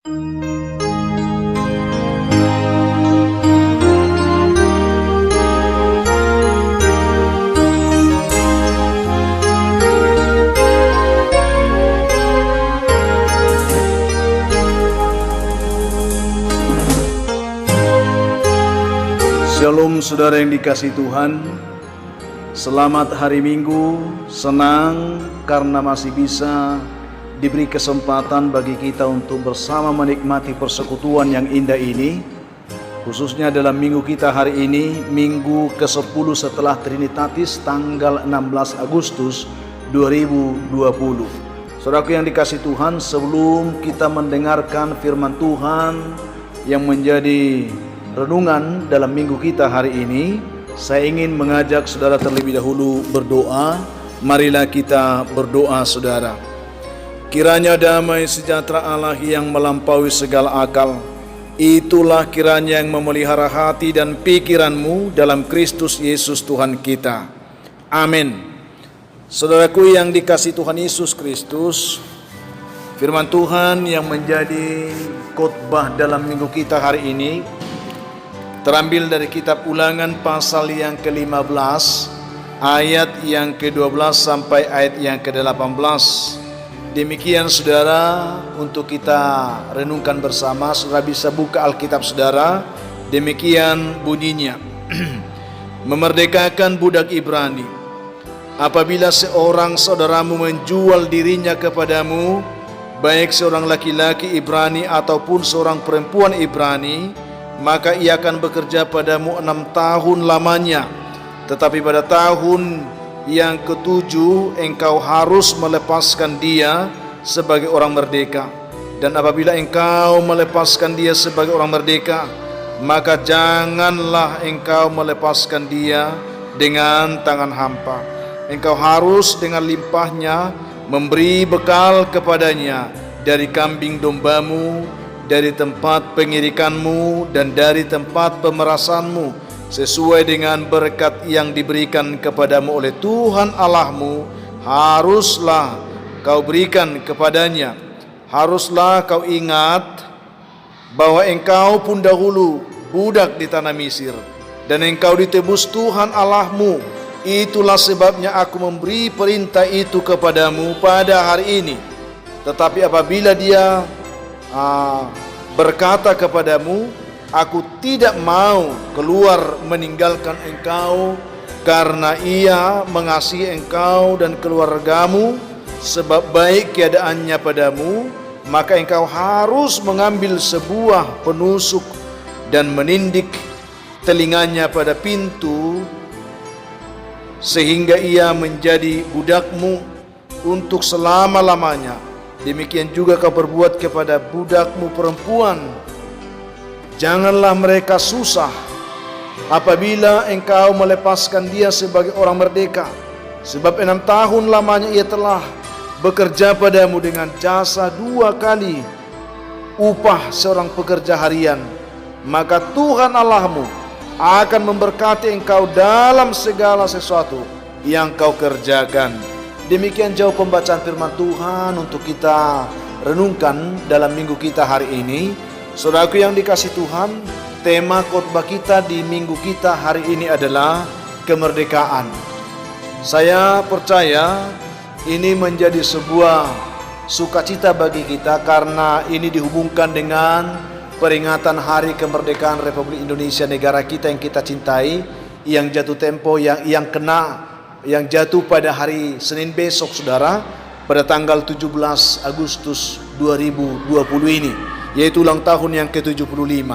Shalom saudara yang dikasihi Tuhan. Selamat hari Minggu. Senang karena masih bisa diberi kesempatan bagi kita untuk bersama menikmati persekutuan yang indah ini. Khususnya dalam minggu kita hari ini, minggu ke-10 setelah Trinitatis, tanggal 16 Agustus 2020. Saudaraku yang dikasihi Tuhan, sebelum kita mendengarkan firman Tuhan yang menjadi renungan dalam minggu kita hari ini, saya ingin mengajak saudara terlebih dahulu berdoa. Marilah kita berdoa saudara. Kiranya damai sejahtera Allah yang melampaui segala akal, itulah kiranya yang memelihara hati dan pikiranmu dalam Kristus Yesus Tuhan kita. Amin. Saudaraku yang dikasihi Tuhan Yesus Kristus, firman Tuhan yang menjadi khotbah dalam minggu kita hari ini terambil dari kitab Ulangan pasal yang ke-15 ayat yang ke-12 sampai ayat yang ke-18. Demikian saudara, untuk kita renungkan bersama. Saudara bisa buka Alkitab saudara. Demikian bunyinya. Memerdekakan budak Ibrani. Apabila seorang saudaramu menjual dirinya kepadamu, baik seorang laki-laki Ibrani ataupun seorang perempuan Ibrani, maka ia akan bekerja padamu 6 tahun lamanya. Tetapi pada tahun yang ke-7 engkau harus melepaskan dia sebagai orang merdeka. Dan apabila engkau melepaskan dia sebagai orang merdeka, maka janganlah engkau melepaskan dia dengan tangan hampa. Engkau harus dengan limpahnya memberi bekal kepadanya dari kambing dombamu, dari tempat pengirikanmu dan dari tempat pemerasanmu, sesuai dengan berkat yang diberikan kepadamu oleh Tuhan Allahmu, haruslah kau berikan kepadanya. Haruslah kau ingat bahwa engkau pun dahulu budak di tanah Mesir, dan engkau ditebus Tuhan Allahmu. Itulah sebabnya aku memberi perintah itu kepadamu pada hari ini. Tetapi apabila dia berkata kepadamu, aku tidak mau keluar meninggalkan engkau, karena ia mengasihi engkau dan keluargamu, sebab baik keadaannya padamu, maka engkau harus mengambil sebuah penusuk dan menindik telinganya pada pintu, sehingga ia menjadi budakmu untuk selama-lamanya. Demikian juga kau berbuat kepada budakmu perempuan. Janganlah mereka susah apabila engkau melepaskan dia sebagai orang merdeka, sebab 6 tahun lamanya ia telah bekerja padamu dengan jasa 2 kali upah seorang pekerja harian. Maka Tuhan Allahmu akan memberkati engkau dalam segala sesuatu yang kau kerjakan. Demikian jauh pembacaan firman Tuhan untuk kita renungkan dalam minggu kita hari ini. Saudaraku yang dikasihi Tuhan, tema khotbah kita di minggu kita hari ini adalah kemerdekaan. Saya percaya ini menjadi sebuah sukacita bagi kita, karena ini dihubungkan dengan peringatan Hari Kemerdekaan Republik Indonesia, negara kita yang kita cintai, yang jatuh tempo yang jatuh pada hari Senin besok saudara, pada tanggal 17 Agustus 2020 ini, yaitu ulang tahun yang ke-75.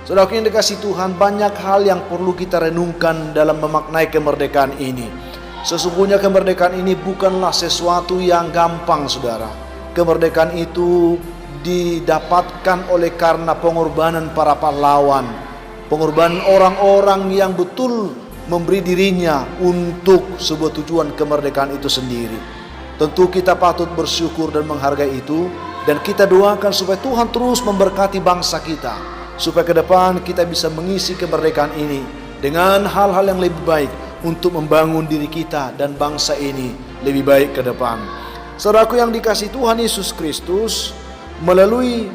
Saudara yang dikasihi Tuhan, banyak hal yang perlu kita renungkan dalam memaknai kemerdekaan ini. Sesungguhnya kemerdekaan ini bukanlah sesuatu yang gampang saudara. Kemerdekaan itu didapatkan oleh karena pengorbanan para pahlawan, pengorbanan orang-orang yang betul memberi dirinya untuk sebuah tujuan kemerdekaan itu sendiri. Tentu kita patut bersyukur dan menghargai itu, dan kita doakan supaya Tuhan terus memberkati bangsa kita, supaya ke depan kita bisa mengisi kemerdekaan ini dengan hal-hal yang lebih baik untuk membangun diri kita dan bangsa ini lebih baik ke depan. Saudaraku yang dikasihi Tuhan Yesus Kristus, melalui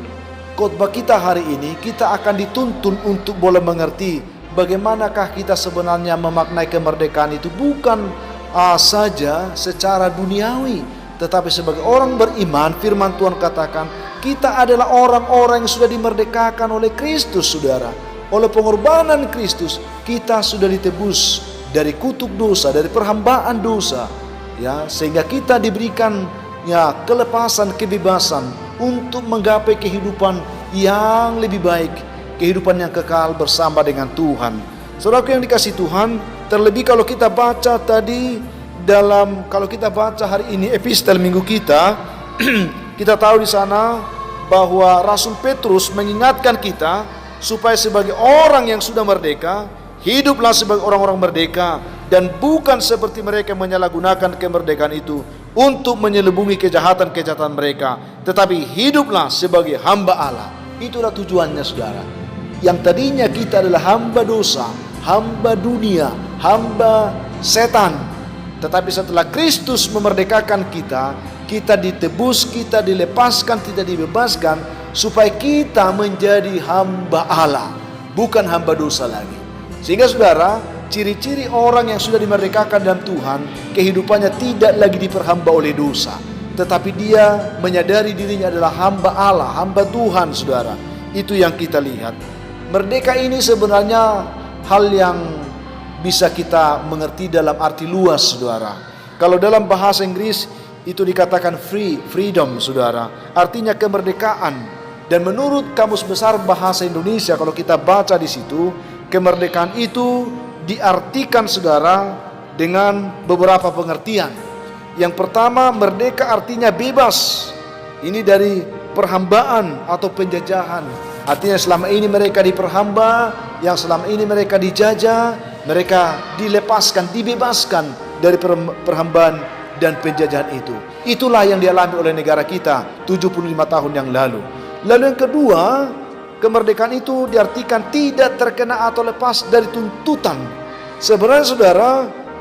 khotbah kita hari ini, kita akan dituntun untuk boleh mengerti bagaimanakah kita sebenarnya memaknai kemerdekaan itu bukan saja secara duniawi, tetapi sebagai orang beriman. Firman Tuhan katakan kita adalah orang-orang yang sudah dimerdekakan oleh Kristus, saudara. Oleh pengorbanan Kristus kita sudah ditebus dari kutuk dosa, dari perhambaan dosa, ya, sehingga kita diberikan ya kelepasan, kebebasan untuk menggapai kehidupan yang lebih baik, kehidupan yang kekal bersama dengan Tuhan. Saudaraku yang dikasihi Tuhan, terlebih kalau kita baca tadi kalau kita baca hari ini epistel minggu kita, kita tahu di sana bahwa Rasul Petrus mengingatkan kita supaya sebagai orang yang sudah merdeka, hiduplah sebagai orang-orang merdeka, dan bukan seperti mereka menyalahgunakan kemerdekaan itu untuk menyelubungi kejahatan-kejahatan mereka, tetapi hiduplah sebagai hamba Allah. Itulah tujuannya, saudara. Yang tadinya kita adalah hamba dosa, hamba dunia, hamba setan, tetapi setelah Kristus memerdekakan kita, kita ditebus, kita dilepaskan, kita dibebaskan, supaya kita menjadi hamba Allah, bukan hamba dosa lagi. Sehingga saudara, ciri-ciri orang yang sudah dimerdekakan dalam Tuhan, kehidupannya tidak lagi diperhamba oleh dosa, tetapi dia menyadari dirinya adalah hamba Allah, hamba Tuhan, saudara. Itu yang kita lihat. Merdeka ini sebenarnya hal yang bisa kita mengerti dalam arti luas, saudara. Kalau dalam bahasa Inggris itu dikatakan freedom, saudara. Artinya kemerdekaan. Dan menurut Kamus Besar Bahasa Indonesia, kalau kita baca di situ, kemerdekaan itu diartikan, saudara, dengan beberapa pengertian. Yang pertama, merdeka artinya bebas. Ini dari perhambaan atau penjajahan. Artinya selama ini mereka diperhamba, yang selama ini mereka dijajah, mereka dilepaskan, dibebaskan dari perhambaan dan penjajahan itu. Itulah yang dialami oleh negara kita 75 tahun yang lalu. Lalu yang kedua, kemerdekaan itu diartikan tidak terkena atau lepas dari tuntutan. Sebenarnya, saudara,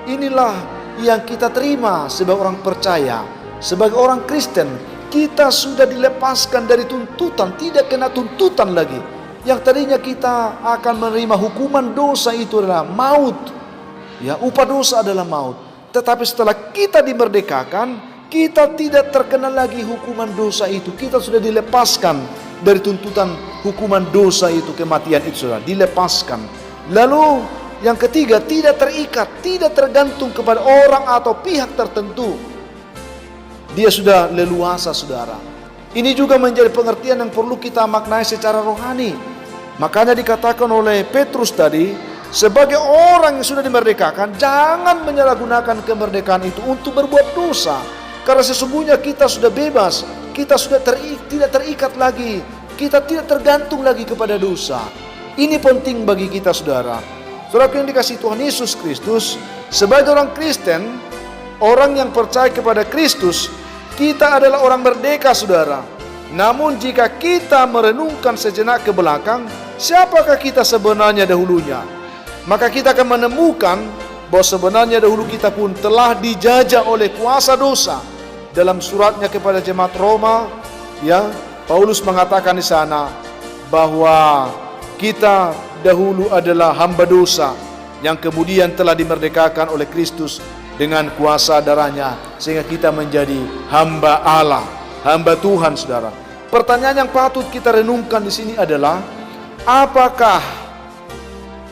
inilah yang kita terima sebagai orang percaya, sebagai orang Kristen. Kita sudah dilepaskan dari tuntutan, tidak kena tuntutan lagi. Yang tadinya kita akan menerima hukuman dosa itu adalah maut. Ya, upah dosa adalah maut. Tetapi setelah kita dimerdekakan, kita tidak terkena lagi hukuman dosa itu. Kita sudah dilepaskan dari tuntutan hukuman dosa itu, kematian itu, sudah dilepaskan. Lalu yang ketiga, tidak terikat, tidak tergantung kepada orang atau pihak tertentu. Dia sudah leluasa, saudara. Ini juga menjadi pengertian yang perlu kita maknai secara rohani. Makanya dikatakan oleh Petrus tadi, sebagai orang yang sudah dimerdekakan, jangan menyalahgunakan kemerdekaan itu untuk berbuat dosa. Karena sesungguhnya kita sudah bebas, kita sudah tidak terikat lagi, kita tidak tergantung lagi kepada dosa. Ini penting bagi kita, saudara. Saudara yang dikasihi Tuhan Yesus Kristus, sebagai orang Kristen, orang yang percaya kepada Kristus, kita adalah orang merdeka, saudara. Namun jika kita merenungkan sejenak ke belakang, siapakah kita sebenarnya dahulunya? Maka kita akan menemukan bahwa sebenarnya dahulu kita pun telah dijajah oleh kuasa dosa. Dalam suratnya kepada jemaat Roma, ya, Paulus mengatakan di sana bahwa kita dahulu adalah hamba dosa yang kemudian telah dimerdekakan oleh Kristus dengan kuasa darahnya, sehingga kita menjadi hamba Allah, hamba Tuhan, saudara. Pertanyaan yang patut kita renungkan di sini adalah, apakah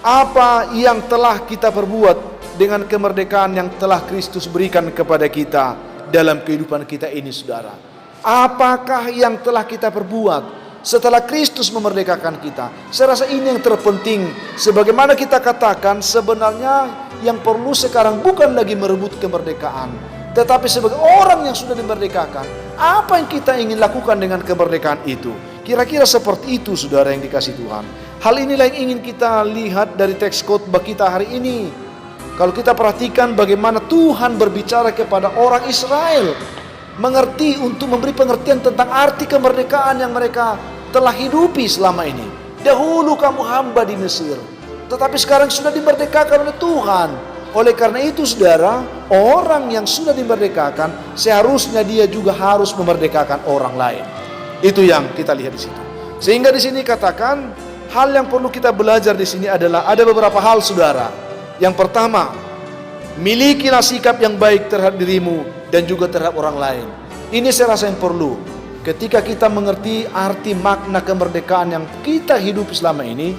apa yang telah kita perbuat dengan kemerdekaan yang telah Kristus berikan kepada kita dalam kehidupan kita ini, saudara? Apakah yang telah kita perbuat setelah Kristus memerdekakan kita? Saya rasa ini yang terpenting. Sebagaimana kita katakan, sebenarnya yang perlu sekarang bukan lagi merebut kemerdekaan, tetapi sebagai orang yang sudah dimerdekakan, apa yang kita ingin lakukan dengan kemerdekaan itu? Kira-kira seperti itu, saudara yang dikasihi Tuhan. Hal inilah yang ingin kita lihat dari teks khotbah kita hari ini. Kalau kita perhatikan bagaimana Tuhan berbicara kepada orang Israel, mengerti untuk memberi pengertian tentang arti kemerdekaan yang mereka telah hidupi selama ini. Dahulu kamu hamba di Mesir, tetapi sekarang sudah dimerdekakan oleh Tuhan. Oleh karena itu, saudara, orang yang sudah dimerdekakan seharusnya dia juga harus memerdekakan orang lain. Itu yang kita lihat di situ. Sehingga di sini katakan hal yang perlu kita belajar di sini adalah ada beberapa hal, saudara. Yang pertama, milikilah sikap yang baik terhadap dirimu dan juga terhadap orang lain. Ini saya rasa yang perlu. Ketika kita mengerti arti makna kemerdekaan yang kita hidup selama ini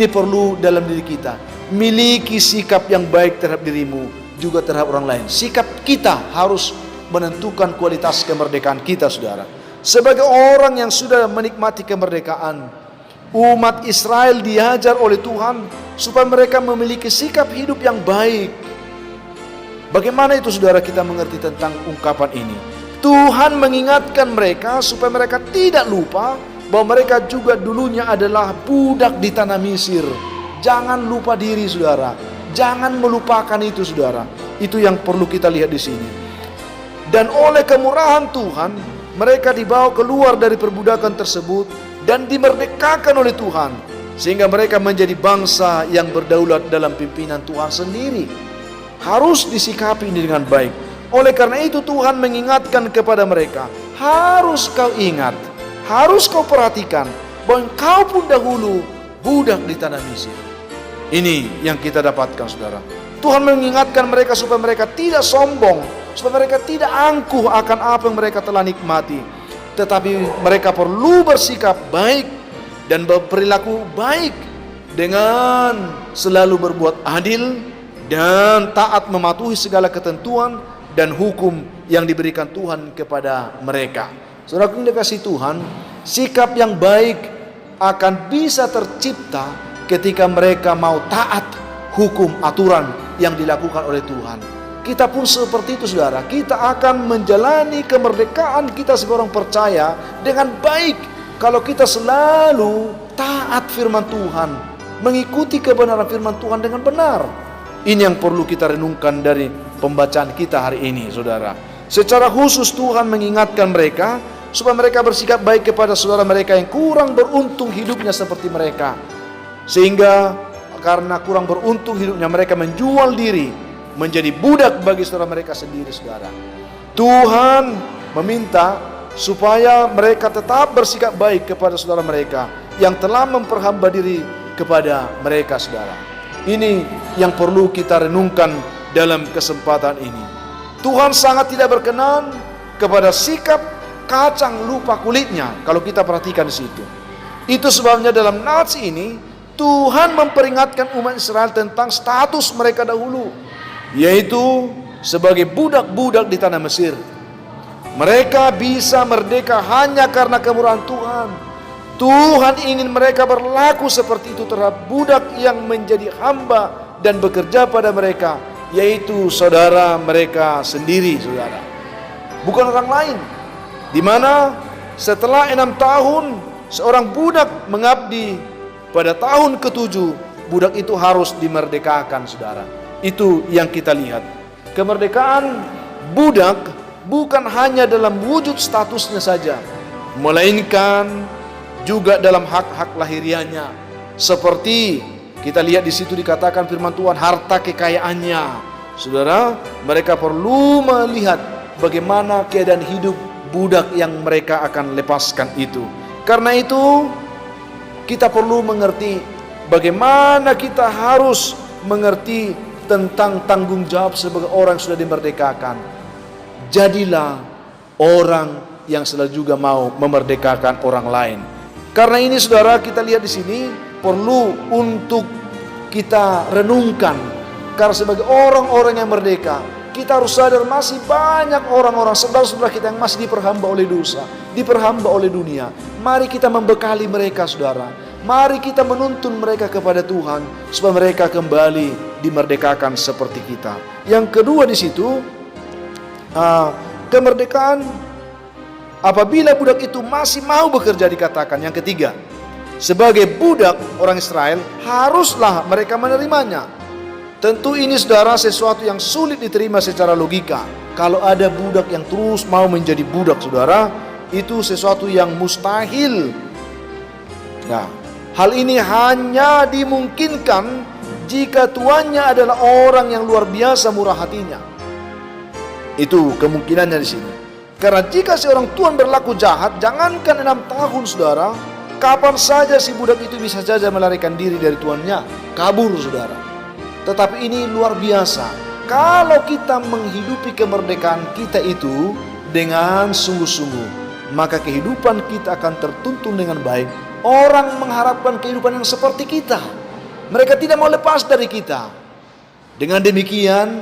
perlu dalam diri kita. Miliki sikap yang baik terhadap dirimu juga terhadap orang lain. Sikap kita harus menentukan kualitas kemerdekaan kita, saudara. Sebagai orang yang sudah menikmati kemerdekaan, umat Israel diajar oleh Tuhan supaya mereka memiliki sikap hidup yang baik. Bagaimana itu, saudara, kita mengerti tentang ungkapan ini? Tuhan mengingatkan mereka supaya mereka tidak lupa bahwa mereka juga dulunya adalah budak di tanah Mesir. Jangan lupa diri, saudara. Jangan melupakan itu, saudara. Itu yang perlu kita lihat di sini. Dan oleh kemurahan Tuhan, mereka dibawa keluar dari perbudakan tersebut dan dimerdekakan oleh Tuhan, sehingga mereka menjadi bangsa yang berdaulat dalam pimpinan Tuhan sendiri. Harus disikapi ini dengan baik. Oleh karena itu Tuhan mengingatkan kepada mereka, harus kau ingat, harus kau perhatikan bahwa kau pun dahulu budak di tanah Mesir. Ini yang kita dapatkan, saudara. Tuhan mengingatkan mereka supaya mereka tidak sombong, supaya mereka tidak angkuh akan apa yang mereka telah nikmati, tetapi mereka perlu bersikap baik dan berperilaku baik dengan selalu berbuat adil dan taat mematuhi segala ketentuan dan hukum yang diberikan Tuhan kepada mereka. Saudara yang dikasihi Tuhan, sikap yang baik akan bisa tercipta ketika mereka mau taat hukum aturan yang dilakukan oleh Tuhan. Kita pun seperti itu, saudara. Kita akan menjalani kemerdekaan kita sebagai orang percaya dengan baik kalau kita selalu taat firman Tuhan, mengikuti kebenaran firman Tuhan dengan benar. Ini yang perlu kita renungkan dari pembacaan kita hari ini, saudara. Secara khusus Tuhan mengingatkan mereka supaya mereka bersikap baik kepada saudara mereka yang kurang beruntung hidupnya seperti mereka. Sehingga karena kurang beruntung hidupnya, mereka menjual diri menjadi budak bagi saudara mereka sendiri, saudara. Tuhan meminta supaya mereka tetap bersikap baik kepada saudara mereka yang telah memperhamba diri kepada mereka, saudara. Ini yang perlu kita renungkan dalam kesempatan ini. Tuhan sangat tidak berkenan kepada sikap kacang lupa kulitnya. Kalau kita perhatikan di situ, itu sebabnya dalam nats ini Tuhan memperingatkan umat Israel tentang status mereka dahulu, yaitu sebagai budak-budak di tanah Mesir. Mereka bisa merdeka hanya karena kemurahan Tuhan. Tuhan ingin mereka berlaku seperti itu terhadap budak yang menjadi hamba dan bekerja pada mereka, yaitu saudara mereka sendiri, saudara. Bukan orang lain. Di mana setelah 6 tahun seorang budak mengabdi, pada tahun ke-7 budak itu harus dimerdekakan, saudara. Itu yang kita lihat. Kemerdekaan budak bukan hanya dalam wujud statusnya saja, melainkan juga dalam hak-hak lahirianya. Seperti kita lihat di situ dikatakan firman Tuhan, harta kekayaannya. Saudara, mereka perlu melihat bagaimana keadaan hidup budak yang mereka akan lepaskan itu. Karena itu kita perlu mengerti bagaimana kita harus mengerti tentang tanggung jawab sebagai orang yang sudah dimerdekakan. Jadilah orang yang selalu juga mau memerdekakan orang lain. Karena ini, saudara, kita lihat di sini perlu untuk kita renungkan. Karena sebagai orang-orang yang merdeka, kita harus sadar masih banyak orang-orang saudara-saudara kita yang masih diperhamba oleh dosa, diperhamba oleh dunia. Mari kita membekali mereka, saudara. Mari kita menuntun mereka kepada Tuhan supaya mereka kembali dimerdekakan seperti kita. Yang kedua di situ, kemerdekaan apabila budak itu masih mau bekerja dikatakan. Yang ketiga, sebagai budak orang Israel haruslah mereka menerimanya. Tentu ini, saudara, sesuatu yang sulit diterima secara logika. Kalau ada budak yang terus mau menjadi budak, saudara, itu sesuatu yang mustahil. Nah, hal ini hanya dimungkinkan jika tuannya adalah orang yang luar biasa murah hatinya. Itu kemungkinannya di sini. Karena jika seorang tuan berlaku jahat, jangankan 6 tahun, saudara, Kapan saja si budak itu bisa saja melarikan diri dari tuannya, kabur saudara. Tetapi ini luar biasa. Kalau kita menghidupi kemerdekaan kita itu dengan sungguh-sungguh, maka kehidupan kita akan tertuntun dengan baik. Orang mengharapkan kehidupan yang seperti kita. Mereka tidak mau lepas dari kita. Dengan demikian,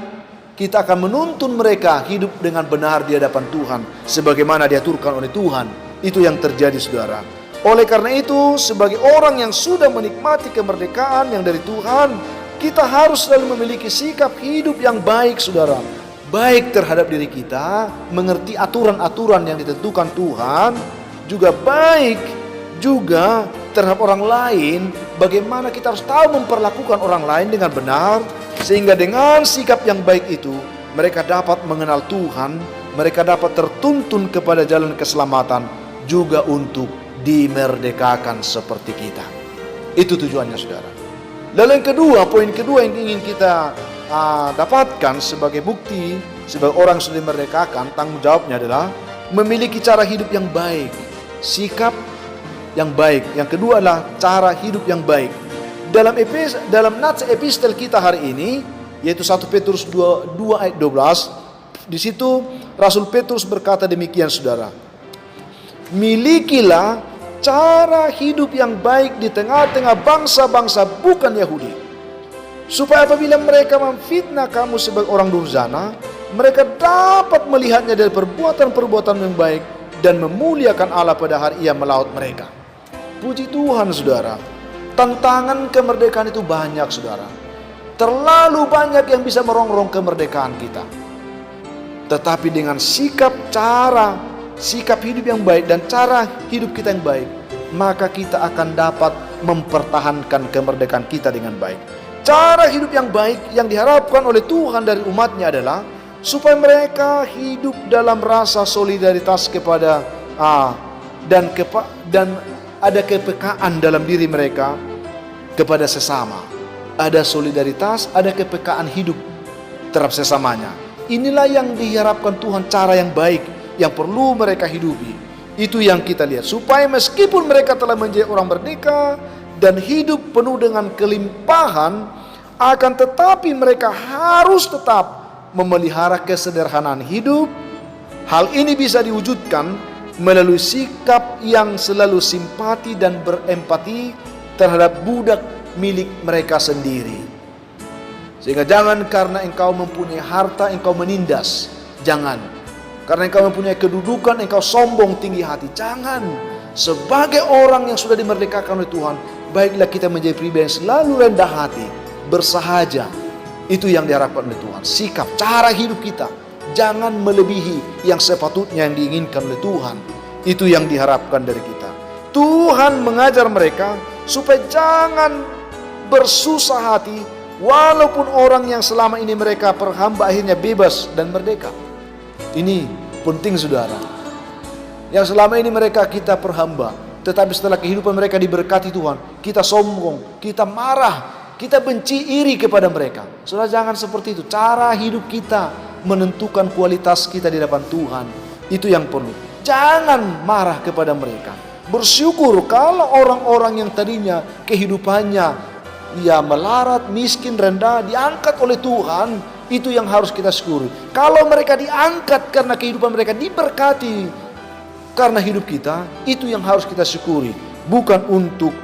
kita akan menuntun mereka hidup dengan benar di hadapan Tuhan, sebagaimana diaturkan oleh Tuhan. Itu yang terjadi saudara. Oleh karena itu, sebagai orang yang sudah menikmati kemerdekaan yang dari Tuhan, kita harus selalu memiliki sikap hidup yang baik saudara. Baik terhadap diri kita, mengerti aturan-aturan yang ditentukan Tuhan, juga baik juga terhadap orang lain, bagaimana kita harus tahu memperlakukan orang lain dengan benar, sehingga dengan sikap yang baik itu, mereka dapat mengenal Tuhan, mereka dapat tertuntun kepada jalan keselamatan, juga untuk dimerdekakan seperti kita. Itu tujuannya saudara. Lalu yang kedua, poin kedua yang ingin kita dapatkan sebagai bukti, sebagai orang yang sudah dimerdekakan, tanggung jawabnya adalah memiliki cara hidup yang baik, sikap yang baik. Yang kedua adalah cara hidup yang baik. Dalam nats epistel kita hari ini, yaitu 1 Petrus 2 ayat 12, di situ Rasul Petrus berkata demikian saudara. Milikilah cara hidup yang baik di tengah-tengah bangsa-bangsa bukan Yahudi, supaya apabila mereka memfitnah kamu sebagai orang durjana, mereka dapat melihatnya dari perbuatan-perbuatan yang baik dan memuliakan Allah pada hari Ia melaut mereka. Puji Tuhan saudara. Tantangan kemerdekaan itu banyak saudara. Terlalu banyak yang bisa merongrong kemerdekaan kita. Tetapi dengan sikap hidup yang baik dan cara hidup kita yang baik, maka kita akan dapat mempertahankan kemerdekaan kita dengan baik. Cara hidup yang baik yang diharapkan oleh Tuhan dari umatnya adalah supaya mereka hidup dalam rasa solidaritas kepada dan ada kepekaan dalam diri mereka kepada sesama. Ada solidaritas, ada kepekaan hidup terhadap sesamanya. Inilah yang diharapkan Tuhan, cara yang baik yang perlu mereka hidupi. Itu yang kita lihat. Supaya meskipun mereka telah menjadi orang merdeka dan hidup penuh dengan kelimpahan, akan tetapi mereka harus tetap memelihara kesederhanaan hidup. Hal ini bisa diwujudkan melalui sikap yang selalu simpati dan berempati terhadap budak milik mereka sendiri. Sehingga jangan karena engkau mempunyai harta engkau menindas. Jangan. Karena engkau mempunyai kedudukan engkau sombong tinggi hati. Jangan. Sebagai orang yang sudah dimerdekakan oleh Tuhan, baiklah kita menjadi pribadi yang selalu rendah hati, bersahaja. Itu yang diharapkan oleh Tuhan. Sikap, cara hidup kita jangan melebihi yang sepatutnya yang diinginkan oleh Tuhan. Itu yang diharapkan dari kita. Tuhan mengajar mereka supaya jangan bersusah hati, walaupun orang yang selama ini mereka perhamba akhirnya bebas dan merdeka. Ini penting saudara. Yang selama ini kita perhamba, tetapi setelah kehidupan mereka diberkati Tuhan, kita sombong, kita marah, kita benci, iri kepada mereka. Saudara, jangan seperti itu. Cara hidup kita menentukan kualitas kita di hadapan Tuhan. Itu yang perlu. Jangan marah kepada mereka. Bersyukur kalau orang-orang yang tadinya kehidupannya melarat, miskin, rendah, diangkat oleh Tuhan. Itu yang harus kita syukuri. Kalau mereka diangkat karena kehidupan mereka diberkati karena hidup kita, itu yang harus kita syukuri. Bukan untuk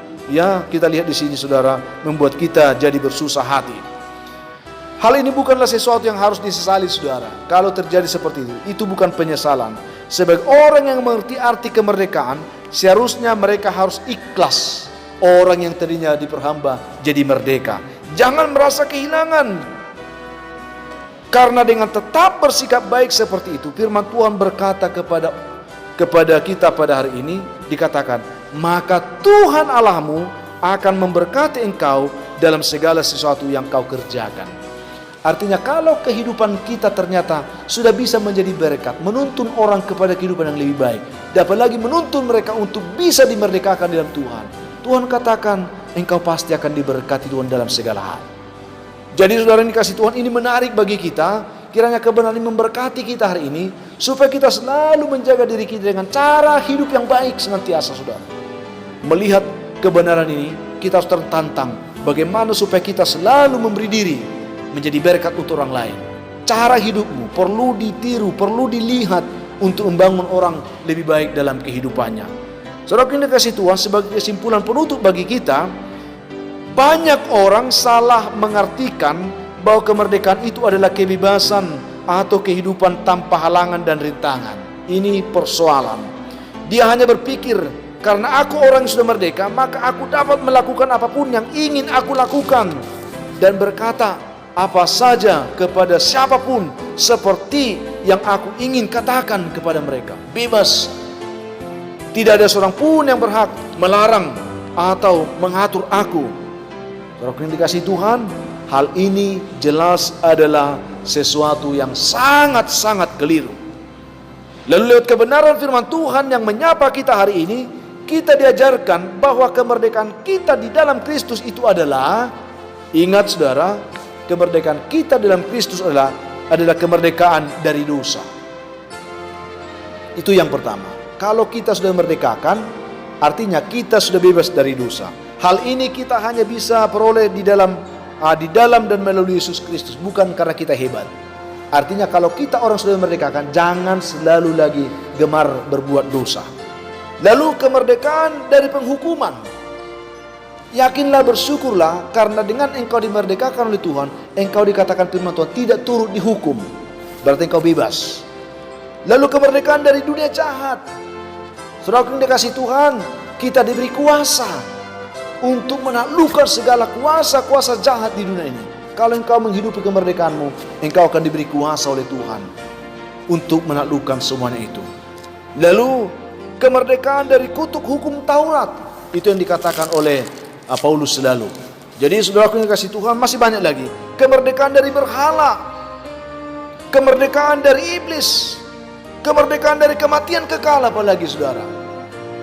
kita lihat di sini saudara, membuat kita jadi bersusah hati. Hal ini bukanlah sesuatu yang harus disesali saudara. Kalau terjadi seperti itu bukan penyesalan. Sebagai orang yang mengerti arti kemerdekaan, seharusnya mereka harus ikhlas. Orang yang tadinya diperhamba jadi merdeka. Jangan merasa kehilangan. Karena dengan tetap bersikap baik seperti itu, firman Tuhan berkata kepada kita pada hari ini, dikatakan, maka Tuhan Allahmu akan memberkati engkau dalam segala sesuatu yang kau kerjakan. Artinya kalau kehidupan kita ternyata sudah bisa menjadi berkat, menuntun orang kepada kehidupan yang lebih baik, dapat lagi menuntun mereka untuk bisa dimerdekakan dalam Tuhan. Tuhan katakan, engkau pasti akan diberkati Tuhan dalam segala hal. Jadi saudara yang dikasih Tuhan, ini menarik bagi kita. Kiranya kebenaran ini memberkati kita hari ini, supaya kita selalu menjaga diri kita dengan cara hidup yang baik senantiasa saudara. melihat kebenaran ini, kita harus tertantang bagaimana supaya kita selalu memberi diri menjadi berkat untuk orang lain. Cara hidupmu perlu ditiru, perlu dilihat untuk membangun orang lebih baik dalam kehidupannya. Saudara yang dikasihi Tuhan, sebagai kesimpulan penutup bagi kita, banyak orang salah mengartikan bahwa kemerdekaan itu adalah kebebasan atau kehidupan tanpa halangan dan rintangan. Ini persoalan. Dia hanya berpikir, karena aku orang yang sudah merdeka, maka aku dapat melakukan apapun yang ingin aku lakukan, dan berkata apa saja kepada siapapun seperti yang aku ingin katakan kepada mereka. Bebas. Tidak ada seorang pun yang berhak melarang atau mengatur aku. Saudara yang dikasihi Tuhan, hal ini jelas adalah sesuatu yang sangat-sangat keliru. Lalu lewat kebenaran firman Tuhan yang menyapa kita hari ini, kita diajarkan bahwa kemerdekaan kita di dalam Kristus itu adalah, ingat saudara, kemerdekaan kita dalam Kristus adalah kemerdekaan dari dosa. Itu yang pertama. Kalau kita sudah merdekakan, artinya kita sudah bebas dari dosa. Hal ini kita hanya bisa peroleh di dalam dan melalui Yesus Kristus, bukan karena kita hebat. Artinya kalau kita orang sudah merdekakan, jangan selalu lagi gemar berbuat dosa. Lalu kemerdekaan dari penghukuman. Yakinlah, bersyukurlah, karena dengan engkau dimerdekakan oleh Tuhan, engkau dikatakan firman Tuhan tidak turut dihukum. Berarti engkau bebas. Lalu kemerdekaan dari dunia jahat. Saudara yang dikasihi Tuhan, kita diberi kuasa untuk menaklukkan segala kuasa-kuasa jahat di dunia ini. Kalau engkau menghidupi kemerdekaanmu, engkau akan diberi kuasa oleh Tuhan untuk menaklukkan semuanya itu. Lalu kemerdekaan dari kutuk hukum Taurat, itu yang dikatakan oleh Paulus selalu. Jadi saudaraku yang dikasihi Tuhan, masih banyak lagi. Kemerdekaan dari berhala, kemerdekaan dari iblis, kemerdekaan dari kematian kekal, apalagi saudara.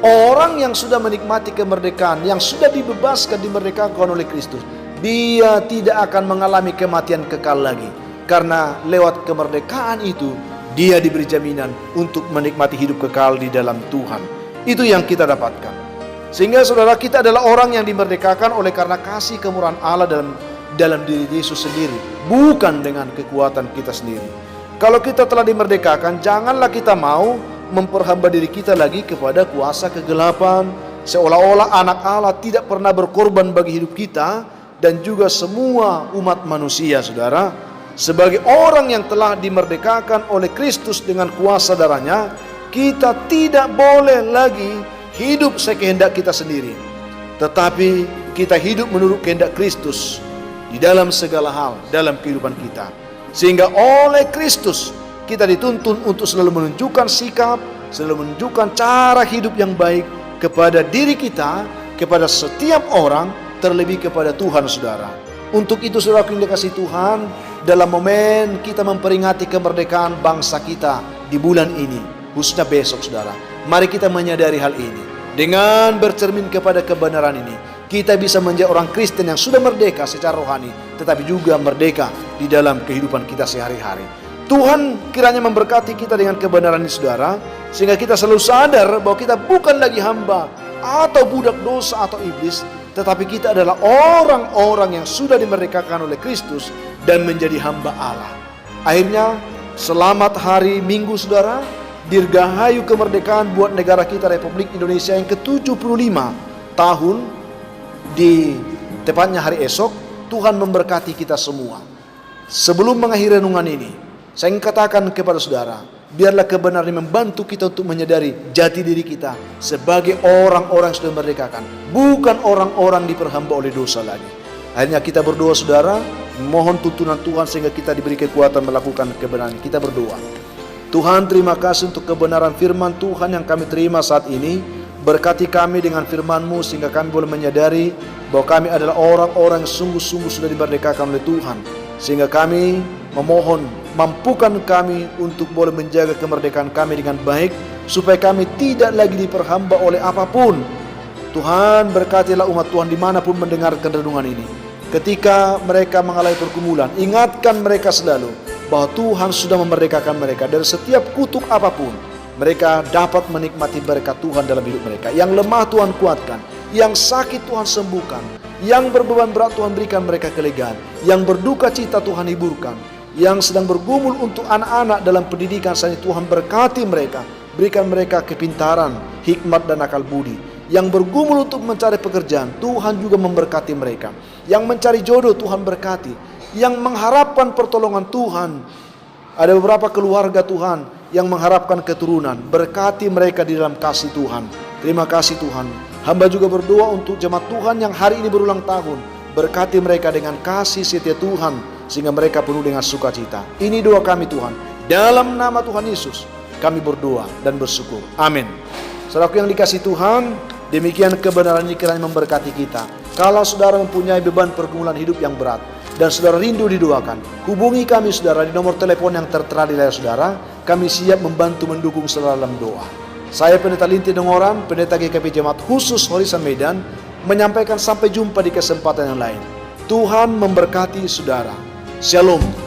Orang yang sudah menikmati kemerdekaan, yang sudah dibebaskan, dimerdekakan oleh Kristus, dia tidak akan mengalami kematian kekal lagi. Karena lewat kemerdekaan itu, dia diberi jaminan untuk menikmati hidup kekal di dalam Tuhan. Itu yang kita dapatkan. Sehingga saudara, kita adalah orang yang dimerdekakan oleh karena kasih kemurahan Allah dalam diri Yesus sendiri, bukan dengan kekuatan kita sendiri. Kalau kita telah dimerdekakan, janganlah kita mau memperhamba diri kita lagi kepada kuasa kegelapan, seolah-olah anak Allah tidak pernah berkorban bagi hidup kita dan juga semua umat manusia, saudara. Sebagai orang yang telah dimerdekakan oleh Kristus dengan kuasa darahnya, kita tidak boleh lagi hidup sekehendak kita sendiri, tetapi kita hidup menurut kehendak Kristus di dalam segala hal dalam kehidupan kita. Sehingga oleh Kristus kita dituntun untuk selalu menunjukkan sikap, selalu menunjukkan cara hidup yang baik kepada diri kita, kepada setiap orang, terlebih kepada Tuhan, saudara. Untuk itu saudara yang dikasihi Tuhan, dalam momen kita memperingati kemerdekaan bangsa kita di bulan ini, khususnya besok saudara, mari kita menyadari hal ini. Dengan bercermin kepada kebenaran ini, kita bisa menjadi orang Kristen yang sudah merdeka secara rohani, tetapi juga merdeka di dalam kehidupan kita sehari-hari. Tuhan kiranya memberkati kita dengan kebenaran ini saudara, sehingga kita selalu sadar bahwa kita bukan lagi hamba atau budak dosa atau iblis, tetapi kita adalah orang-orang yang sudah dimerdekakan oleh Kristus dan menjadi hamba Allah. Akhirnya, selamat hari Minggu saudara. Dirgahayu kemerdekaan buat negara kita Republik Indonesia yang ke-75 tahun. Di tepatnya hari esok, Tuhan memberkati kita semua. Sebelum mengakhiri renungan ini, saya ingin katakan kepada saudara, biarlah kebenaran membantu kita untuk menyadari jati diri kita sebagai orang-orang yang sudah merdekakan, bukan orang-orang diperhamba oleh dosa lagi. Akhirnya kita berdoa saudara, mohon tuntunan Tuhan sehingga kita diberi kekuatan melakukan kebenaran. Kita berdoa. Tuhan, terima kasih untuk kebenaran firman Tuhan yang kami terima saat ini. Berkati kami dengan firman-Mu sehingga kami boleh menyadari bahwa kami adalah orang-orang yang sungguh-sungguh sudah dimerdekakan oleh Tuhan. Sehingga kami memohon, mampukan kami untuk boleh menjaga kemerdekaan kami dengan baik, supaya kami tidak lagi diperhamba oleh apapun. Tuhan, berkatilah umat Tuhan dimanapun mendengarkan renungan ini. Ketika mereka mengalami pergumulan, ingatkan mereka selalu bahwa Tuhan sudah memerdekakan mereka dari setiap kutuk apapun. Mereka dapat menikmati berkat Tuhan dalam hidup mereka. Yang lemah Tuhan kuatkan, Yang sakit Tuhan sembuhkan. Yang berbeban berat Tuhan berikan mereka kelegaan. Yang berduka cita Tuhan hiburkan. Yang sedang bergumul untuk anak-anak dalam pendidikan saat ini, Tuhan berkati mereka. Berikan mereka kepintaran, hikmat dan akal budi. Yang bergumul untuk mencari pekerjaan, Tuhan juga memberkati mereka. Yang mencari jodoh, Tuhan berkati. Yang mengharapkan pertolongan Tuhan, ada beberapa keluarga Tuhan yang mengharapkan keturunan, berkati mereka di dalam kasih Tuhan. Terima kasih Tuhan. Hamba juga berdoa untuk jemaat Tuhan yang hari ini berulang tahun. Berkati mereka dengan kasih setia Tuhan, sehingga mereka penuh dengan sukacita. Ini doa kami Tuhan. Dalam nama Tuhan Yesus, kami berdoa dan bersyukur. Amin. Saudaraku yang dikasihi Tuhan, demikian kebenaran ini kiranya memberkati kita. Kalau saudara mempunyai beban pergumulan hidup yang berat, dan saudara rindu didoakan, hubungi kami saudara di nomor telepon yang tertera di layar saudara. Kami siap membantu mendukung saudara dalam doa. Saya Pendeta Linti Dengoran, Pendeta GKP Jemaat Khusus Horisan Medan, menyampaikan sampai jumpa di kesempatan yang lain. Tuhan memberkati saudara. Shalom.